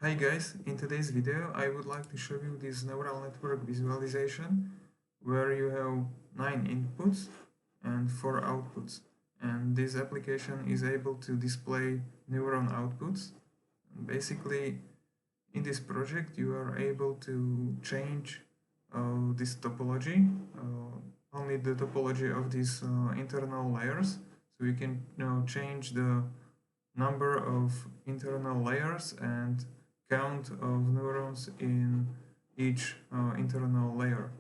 Hi guys, in today's video I would like to show you this neural network visualization where you have 9 inputs and 4 outputs, and this application is able to display neuron outputs. Basically, in this project you are able to change this topology, only the topology of these internal layers, so you can change the number of internal layers and count of neurons in each internal layer.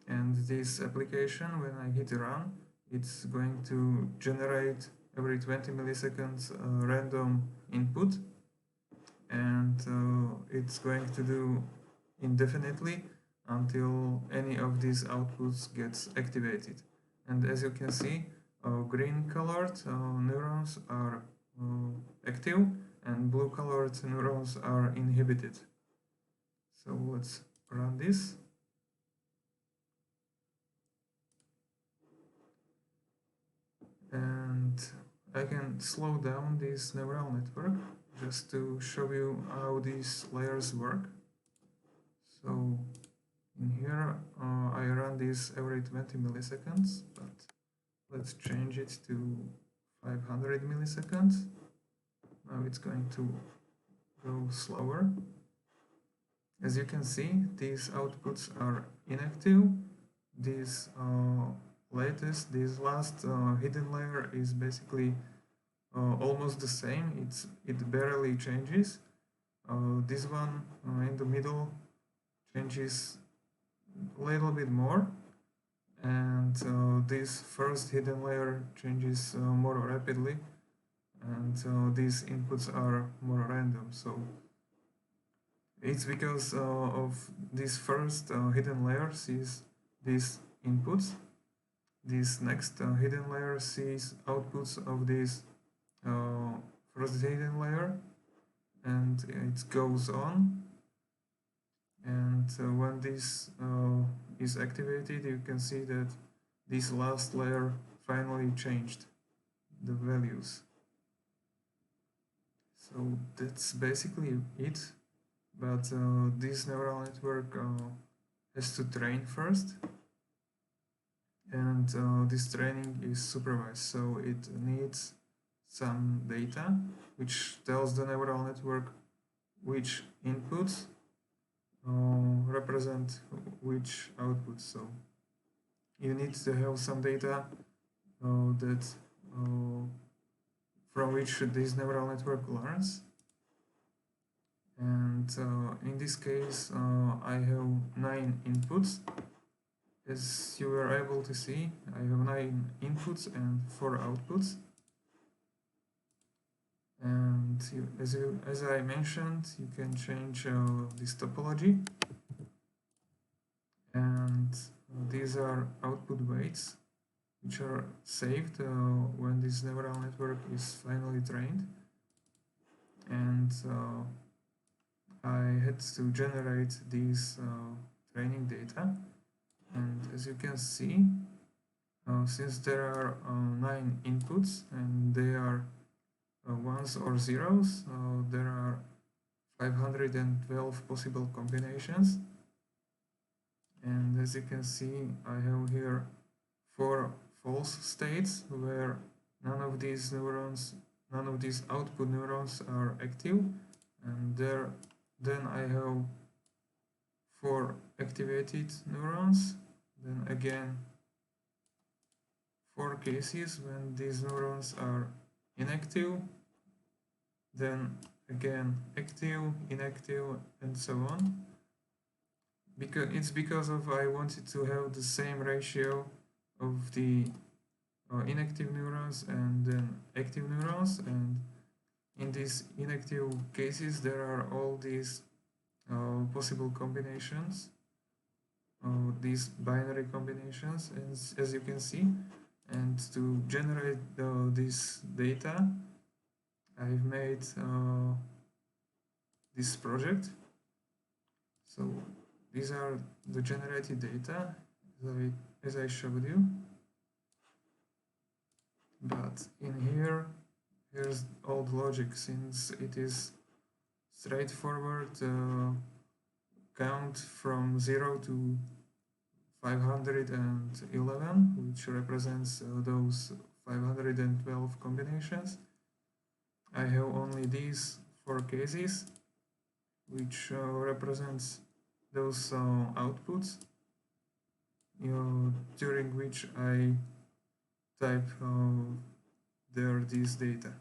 And this application, when I hit run, it's going to generate every 20 milliseconds random input, and it's going to do indefinitely until any of these outputs gets activated. And as you can see, green colored neurons are active and blue colored neurons are inhibited. So let's run this. And I can slow down this neural network just to show you how these layers work. So in here I run this every 20 milliseconds, but let's change it to 500 milliseconds. Now it's going to go slower. As you can see, these outputs are inactive. This last hidden layer is basically almost the same. It barely changes. This one in the middle changes a little bit more, and this first hidden layer changes more rapidly, and these inputs are more random. So it's because of this first hidden layer sees these inputs. This next hidden layer sees outputs of this first hidden layer, and it goes on. And when this is activated, you can see that this last layer finally changed the values. So that's basically it. But this neural network has to train first, and this training is supervised, so it needs some data which tells the neural network which inputs represent which outputs. So you need to have some data that from which this neural network learns. And in this case I have 9 inputs. As you were able to see, I have 9 inputs and 4 outputs. And as I mentioned, you can change this topology, and these are output weights which are saved when this neural network is finally trained. And I had to generate these training data, and as you can see, since there are 9 inputs and they are ones or zeros, there are 512 possible combinations. And as you can see, I have here 4 false states where none of these output neurons are active, and then I have 4 activated neurons, then again 4 cases when these neurons are inactive, then again active, inactive, and so on. Because I wanted to have the same ratio of the inactive neurons and then active neurons, and in these inactive cases there are all these possible combinations, these binary combinations, as you can see. And to generate this data, I've made this project. So these are the generated data as I showed you. But in here's all the logic, since it is straightforward count from 0 to 511, which represents those 512 combinations. I have only these 4 cases, which represents those outputs during which I type this data.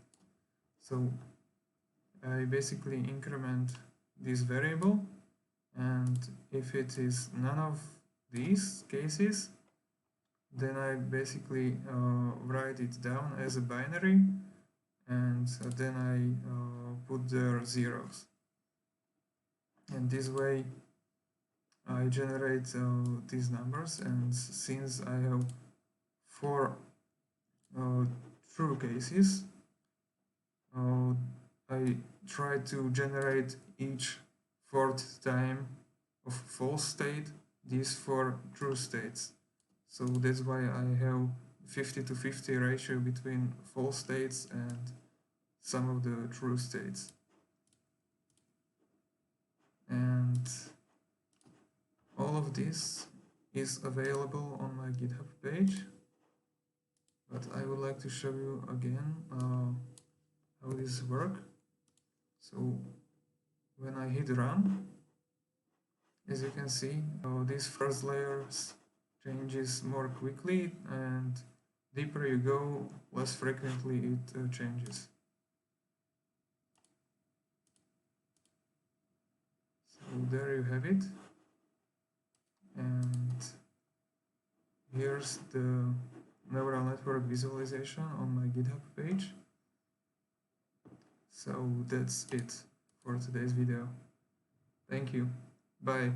So I basically increment this variable, and if it is none of these cases, then I basically write it down as a binary, and then I put their zeros. And this way I generate these numbers, and since I have 4 true cases, I try to generate each 4th time of false state these 4 true states. So that's why I have 50 to 50 ratio between false states and some of the true states. And all of this is available on my GitHub page, but I would like to show you again how this works. So when I hit run, as you can see, this first layer changes more quickly, and deeper you go, less frequently it changes. So there you have it. And here's the neural network visualization on my GitHub page. So that's it for today's video. Thank you. Bye.